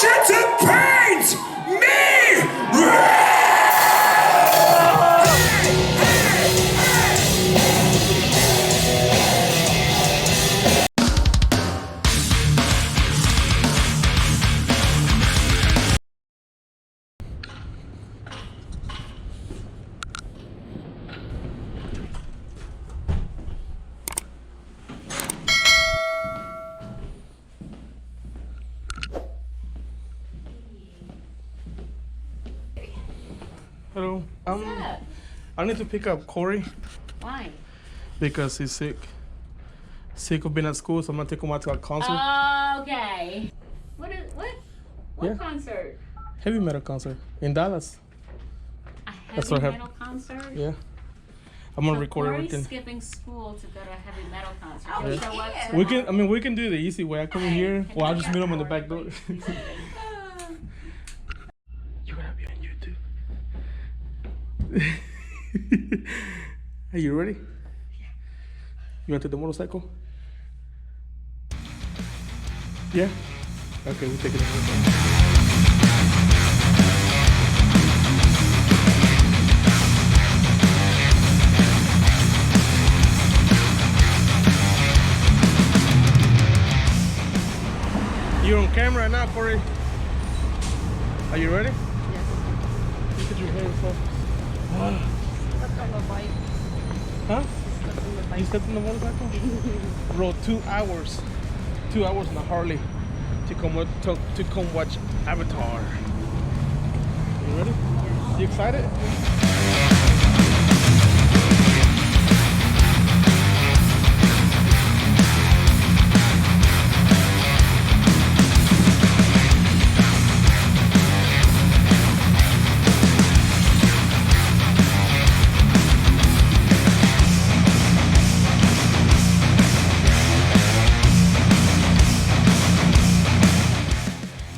to paint me! Hello. What's up? I need to pick up Corey Why? because he's sick. Sick of being at school, so I'm gonna take him out to a concert. Okay. What? Yeah. Concert? Heavy metal concert in Dallas. A That's heavy what metal concert? Yeah. I'm gonna So record Corey's everything. skipping school to go to a heavy metal concert. Yeah. He'll show up We can. I tomorrow. mean, we can do the easy way. I come in here. Well, I'll just meet him in the back door. You're gonna be on YouTube. Are you ready? Yeah. You want to take the motorcycle? Yeah. Okay, we'll take it. You're on camera right now, Corey. Are you ready? Yes. Look at your hair, so. Slept on the bike. Huh? Slept on the You bike. stepped on the motorcycle? Rode 2 hours. 2 hours on a Harley to come watch Avatar. You ready? You excited?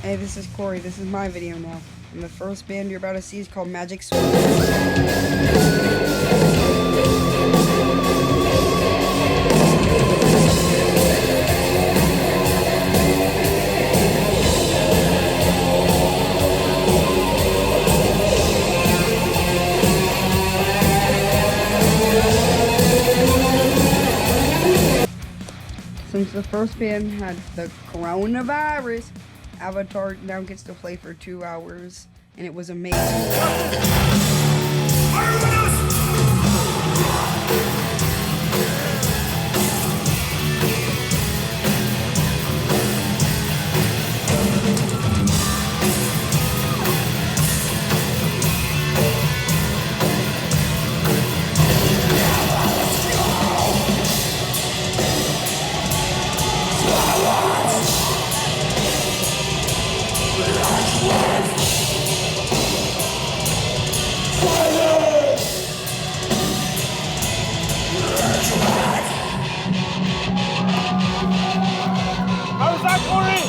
Hey, this is Corey. This is my video now. And the first band you're about to see is called Magic Sword. Since the first band had the coronavirus, Avatar now gets to play for 2 hours, and it was amazing. How's that, Corey?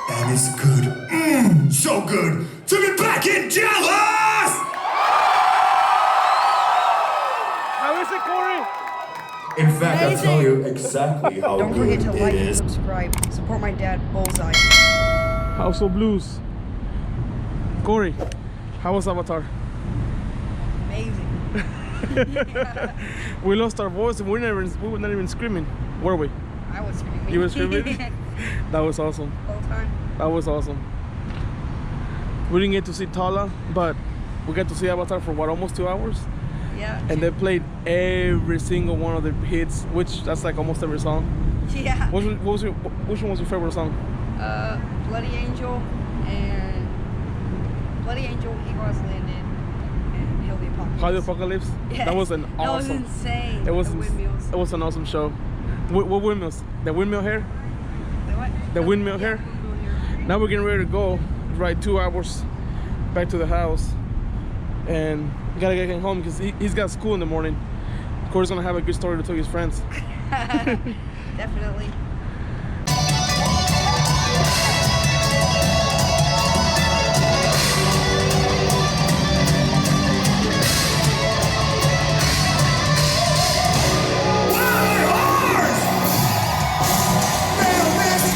And it's good, so good to be back in Dallas! How is it, Corey? In fact, I'll tell you exactly how Don't forget good to like it and is. subscribe. Support my dad, Bullseye. House of Blues. Corey, how was Avatar? Amazing. We lost our voice and we were not even screaming, were we? I was screaming. You were screaming? That was awesome. Whole time. That was awesome. We didn't get to see Tala, but we got to see Avatar for what, almost 2 hours? Yeah. And they played every single one of their hits, which that's like almost every song. Yeah. Which one was your favorite song? Bloody Angel and Bloody Angel, Heroes Landed, and Hail the Apocalypse. Hail the Apocalypse? Yes. That was an That awesome. was insane. It was the windmills. It was an awesome show. What windmills? The windmill here? The what? The windmill here? Windmill here. Now we're getting ready to go. Ride 2 hours back to the house, and we gotta get him home because he's got school in the morning. Corey's gonna have a good story to tell his friends. Definitely.